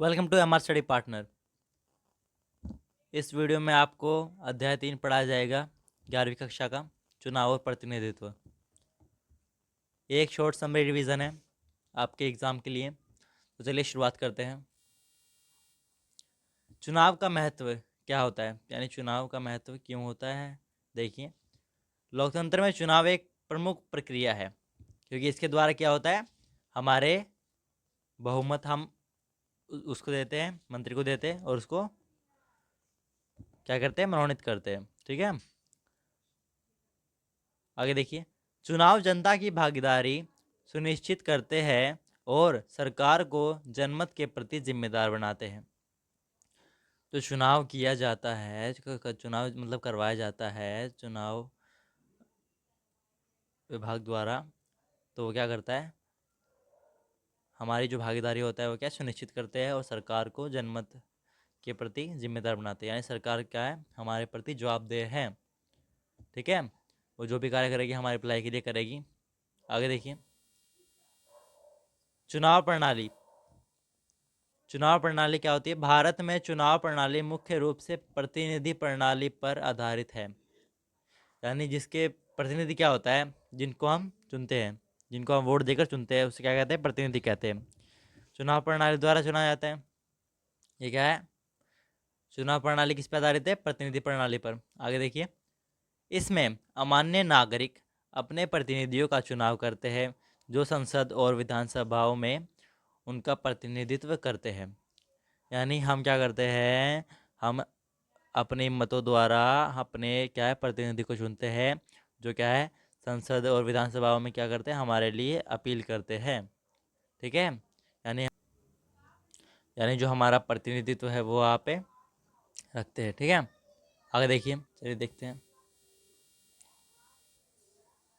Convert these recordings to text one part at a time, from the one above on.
Welcome to MR study partner. इस वीडियो में आपको अध्याय 3 पढ़ाया जाएगा 11वीं कक्षा का चुनाव और प्रतिनिधित्व। ये एक शॉर्ट समरी रिवीजन है आपके एग्ज़ाम के लिए। तो चलिए शुरुआत करते हैं। चुनाव का महत्व क्या होता है, यानी चुनाव का महत्व क्यों होता है। देखिए, लोकतंत्र में चुनाव एक प्रमुख प्रक्रिया है क्योंकि इसके द्वारा क्या होता है, हमारे बहुमत हम उसको देते हैं, मंत्री को देते हैं और उसको क्या करते हैं, मनोनीत करते हैं। ठीक है, आगे देखिए। चुनाव जनता की भागीदारी सुनिश्चित करते हैं और सरकार को जनमत के प्रति जिम्मेदार बनाते हैं। तो चुनाव किया जाता है, चुनाव मतलब करवाया जाता है चुनाव विभाग द्वारा। तो वो क्या करता है, हमारी जो भागीदारी होता है वो क्या सुनिश्चित करते हैं और सरकार को जनमत के प्रति जिम्मेदार बनाते हैं। यानी सरकार क्या है, हमारे प्रति जवाबदेह है। ठीक है, वो जो भी कार्य करेगी हमारी भलाई के लिए करेगी। आगे देखिए, चुनाव प्रणाली। चुनाव प्रणाली क्या होती है। भारत में चुनाव प्रणाली मुख्य रूप से प्रतिनिधि प्रणाली पर आधारित है। यानी जिसके प्रतिनिधि क्या होता है, जिनको हम चुनते हैं, जिनको हम वोट देकर चुनते हैं, उसे क्या कहते हैं, प्रतिनिधि कहते हैं। चुनाव प्रणाली द्वारा चुना जाता है। ये क्या है, चुनाव प्रणाली किस पर आधारित है, प्रतिनिधि प्रणाली पर। आगे देखिए, इसमें अमान्य नागरिक अपने प्रतिनिधियों का चुनाव करते हैं जो संसद और विधानसभाओं में उनका प्रतिनिधित्व करते हैं। यानी हम क्या करते हैं, हम अपने मतों द्वारा अपने क्या है, प्रतिनिधि को चुनते हैं जो क्या है, संसद और विधानसभाओं में क्या करते हैं, हमारे लिए अपील करते हैं। ठीक है, यानी यानी जो हमारा प्रतिनिधित्व है वो वहाँ पे रखते हैं। ठीक है, आगे देखिए, चलिए देखते हैं।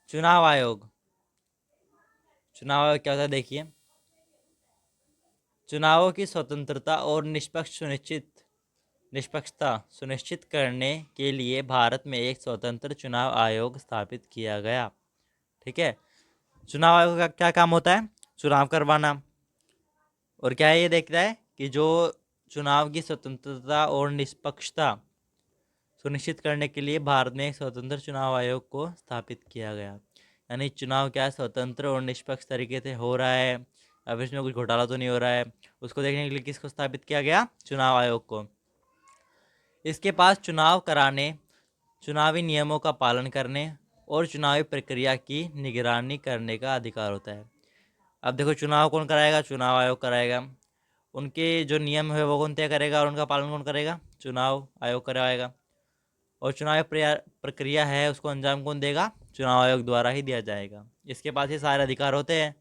चुनाव आयोग। चुनाव आयोग क्या होता है, देखिए। चुनावों की स्वतंत्रता और निष्पक्षता सुनिश्चित करने के लिए भारत में एक स्वतंत्र चुनाव आयोग स्थापित किया गया। ठीक है, चुनाव आयोग का क्या काम होता है, चुनाव करवाना। और क्या है, ये देखता है कि जो चुनाव की स्वतंत्रता और निष्पक्षता सुनिश्चित करने के लिए भारत में एक स्वतंत्र चुनाव आयोग को स्थापित किया गया। यानी चुनाव क्या स्वतंत्र और निष्पक्ष तरीके से हो रहा है, अब इसमें कुछ घोटाला तो नहीं हो रहा है, उसको देखने के लिए किसको स्थापित किया गया, चुनाव आयोग को। इसके पास चुनाव कराने, चुनावी नियमों का पालन करने और चुनावी प्रक्रिया की निगरानी करने का अधिकार होता है। अब देखो, चुनाव कौन कराएगा, चुनाव आयोग कराएगा। उनके जो नियम है वो कौन तय करेगा और उनका पालन कौन करेगा, चुनाव आयोग कराएगा। और चुनाव प्रक्रिया है उसको अंजाम कौन देगा, चुनाव आयोग द्वारा ही दिया जाएगा। इसके पास ये सारे अधिकार होते हैं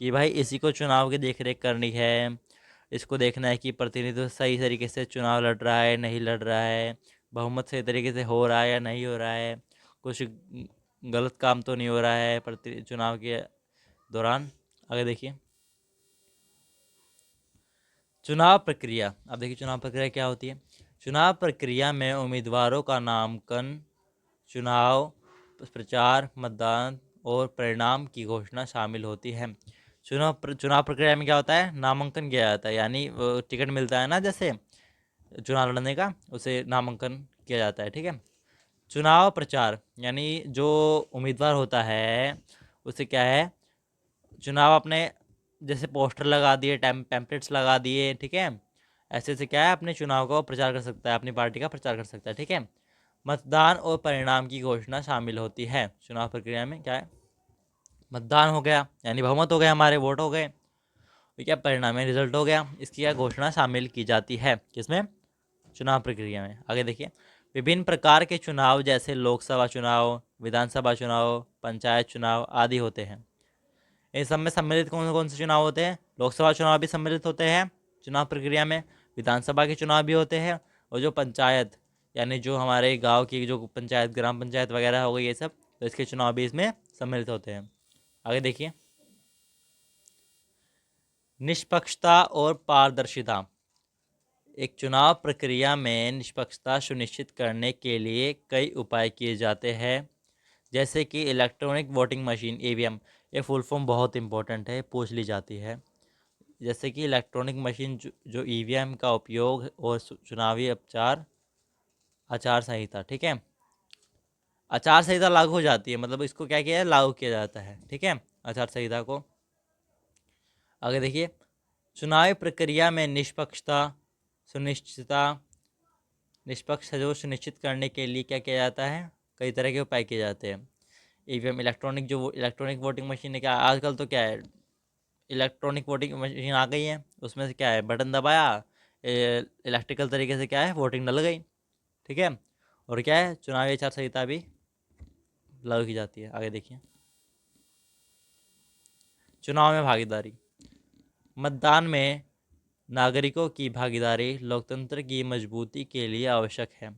कि भाई इसी को चुनाव की देखरेख करनी है, इसको देखना है कि प्रतिनिधित्व सही तरीके से चुनाव लड़ रहा है नहीं लड़ रहा है, बहुमत सही तरीके से हो रहा है या नहीं हो रहा है, कुछ गलत काम तो नहीं हो रहा है प्रति चुनाव के दौरान। आगे देखिए, चुनाव प्रक्रिया। अब देखिए, चुनाव प्रक्रिया क्या होती है। चुनाव प्रक्रिया में उम्मीदवारों का नामांकन, चुनाव प्रचार, मतदान और परिणाम की घोषणा शामिल होती है। चुनाव प्रक्रिया में क्या होता है, नामांकन किया जाता है। यानी टिकट मिलता है ना, जैसे चुनाव लड़ने का, उसे नामांकन किया जाता है। ठीक है, चुनाव प्रचार यानी जो उम्मीदवार होता है उसे क्या है, चुनाव अपने जैसे पोस्टर लगा दिए, पैम्पलेट्स लगा दिए। ठीक है, ऐसे से क्या है, अपने चुनाव का प्रचार कर सकता है, अपनी पार्टी का प्रचार कर सकता है। ठीक है, मतदान और परिणाम की घोषणा शामिल होती है। चुनाव प्रक्रिया में क्या है, मतदान हो गया यानी बहुमत हो गया, हमारे वोट हो गए, तो क्या परिणाम है, रिजल्ट हो गया, इसकी क्या घोषणा शामिल की जाती है, किसमें, चुनाव प्रक्रिया में। आगे देखिए, विभिन्न प्रकार के चुनाव जैसे लोकसभा चुनाव, विधानसभा चुनाव, पंचायत चुनाव आदि होते हैं। इन सब में सम्मिलित कौन कौन से चुनाव होते हैं, लोकसभा चुनाव भी सम्मिलित होते हैं चुनाव प्रक्रिया में, विधानसभा के चुनाव भी होते हैं, और जो पंचायत यानी जो हमारे गांव की जो पंचायत, ग्राम पंचायत वगैरह हो गई ये सब, तो इसके चुनाव भी इसमें सम्मिलित होते हैं। आगे देखिए, निष्पक्षता और पारदर्शिता। एक चुनाव प्रक्रिया में निष्पक्षता सुनिश्चित करने के लिए कई उपाय किए जाते हैं, जैसे कि इलेक्ट्रॉनिक वोटिंग मशीन, ईवीएम। ये फुल फॉर्म बहुत इंपॉर्टेंट है, पूछ ली जाती है। जैसे कि इलेक्ट्रॉनिक मशीन जो ईवीएम का उपयोग और चुनावी आचार संहिता, ठीक है। आचार संहिता लागू हो जाती है, मतलब इसको क्या किया है, लागू किया जाता है, ठीक है, आचार संहिता को। आगे देखिए, चुनावी प्रक्रिया में सुनिश्चितता निष्पक्ष जो सुनिश्चित करने के लिए क्या किया जाता है, कई तरह के उपाय किए जाते हैं। ईवीएम इलेक्ट्रॉनिक वोटिंग मशीन है, क्या आजकल तो क्या है, इलेक्ट्रॉनिक वोटिंग मशीन आ गई है, उसमें से क्या है, बटन दबाया, इलेक्ट्रिकल तरीके से क्या है, वोटिंग डल गई, ठीक है। और क्या है, चुनावी आचार संहिता भी लागू की जाती है। आगे देखिए, चुनाव में भागीदारी। मतदान में नागरिकों की भागीदारी लोकतंत्र की मजबूती के लिए आवश्यक है।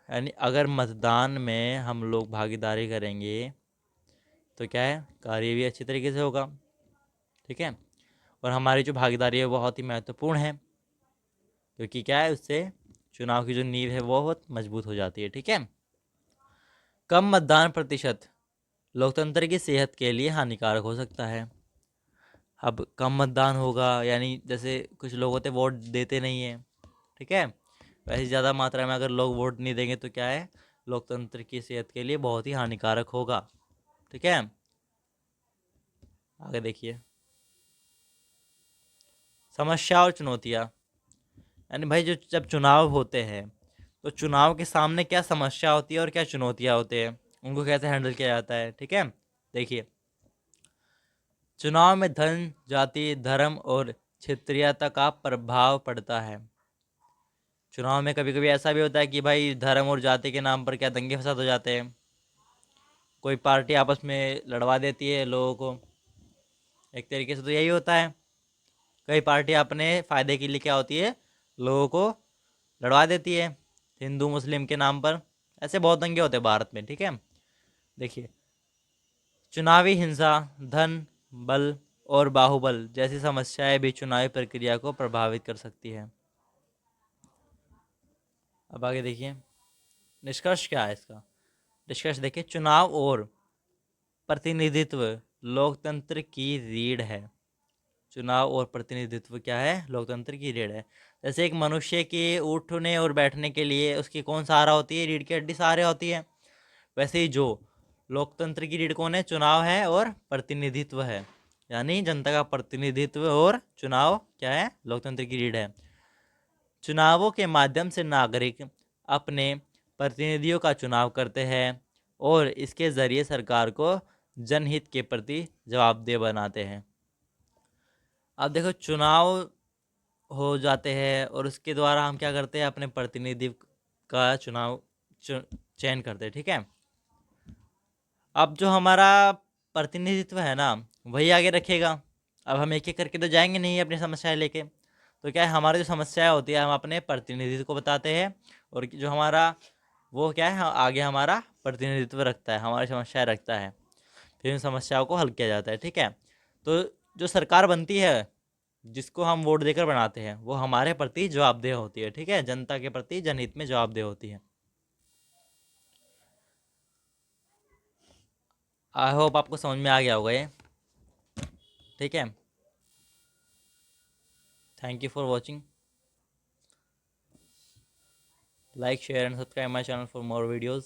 यानी अगर मतदान में हम लोग भागीदारी करेंगे तो क्या है, कार्य भी अच्छी तरीके से होगा, ठीक है। और हमारी जो भागीदारी है वो बहुत ही महत्वपूर्ण है, क्योंकि क्या है, उससे चुनाव की जो नींव है वो बहुत मजबूत हो जाती है, ठीक है। कम मतदान प्रतिशत लोकतंत्र की सेहत के लिए हानिकारक हो सकता है। अब कम मतदान होगा, यानी जैसे कुछ लोग होते वोट देते नहीं हैं, ठीक है। वैसे ज़्यादा मात्रा में अगर लोग वोट नहीं देंगे तो क्या है, लोकतंत्र की सेहत के लिए बहुत ही हानिकारक होगा, ठीक है। आगे देखिए, समस्या और चुनौतियाँ। यानी भाई जो जब चुनाव होते हैं तो चुनाव के सामने क्या समस्या होती है और क्या चुनौतियाँ होती है, उनको कैसे हैंडल किया जाता है, ठीक है। देखिए, चुनाव में धन, जाति, धर्म और क्षेत्रीयता का प्रभाव पड़ता है। चुनाव में कभी कभी ऐसा भी होता है कि भाई धर्म और जाति के नाम पर क्या दंगे फसाद हो जाते हैं, कोई पार्टी आपस में लड़वा देती है लोगों को, एक तरीके से तो यही होता है। कई पार्टी अपने फ़ायदे के लिए क्या होती है, लोगों को लड़वा देती है, हिंदू मुस्लिम के नाम पर। ऐसे बहुत दंगे होते हैं भारत में, ठीक है। देखिए, चुनावी हिंसा, धन, बल और बाहुबल जैसी समस्याएं भी चुनावी प्रक्रिया को प्रभावित कर सकती है। अब आगे देखिए, निष्कर्ष क्या है इसका। निष्कर्ष देखिए, चुनाव और प्रतिनिधित्व लोकतंत्र की रीढ़ है। चुनाव और प्रतिनिधित्व क्या है, लोकतंत्र की रीढ़ है। जैसे एक मनुष्य के उठने और बैठने के लिए उसकी कौन सहारा होती है, रीढ़ की हड्डी सहारे होती है। वैसे ही जो लोकतंत्र की रीढ़ कौन है, चुनाव है और प्रतिनिधित्व है। यानी जनता का प्रतिनिधित्व और चुनाव क्या है, लोकतंत्र की रीढ़ है। चुनावों के माध्यम से नागरिक अपने प्रतिनिधियों का चुनाव करते हैं और इसके ज़रिए सरकार को जनहित के प्रति जवाबदेह बनाते हैं। अब देखो, चुनाव हो जाते हैं और उसके द्वारा हम क्या करते हैं, अपने प्रतिनिधि का चयन करते हैं, ठीक है। अब जो हमारा प्रतिनिधित्व है ना, वही आगे रखेगा। अब हम एक एक करके तो जाएंगे नहीं अपनी समस्याएं लेके, तो क्या है, हमारी जो समस्याएं होती है हम अपने प्रतिनिधि को बताते हैं, और जो हमारा वो क्या है, आगे हमारा प्रतिनिधित्व रखता है, हमारी समस्याएं रखता है, फिर इन समस्याओं को हल किया जाता है, ठीक है। तो जो सरकार बनती है, जिसको हम वोट देकर बनाते हैं, वो हमारे प्रति जवाबदेह होती है, ठीक है, जनता के प्रति जनहित में जवाबदेह होती है। आई होप आपको समझ में आ गया होगा ये, ठीक है। Thank you for watching. Like, share and subscribe my channel for more videos.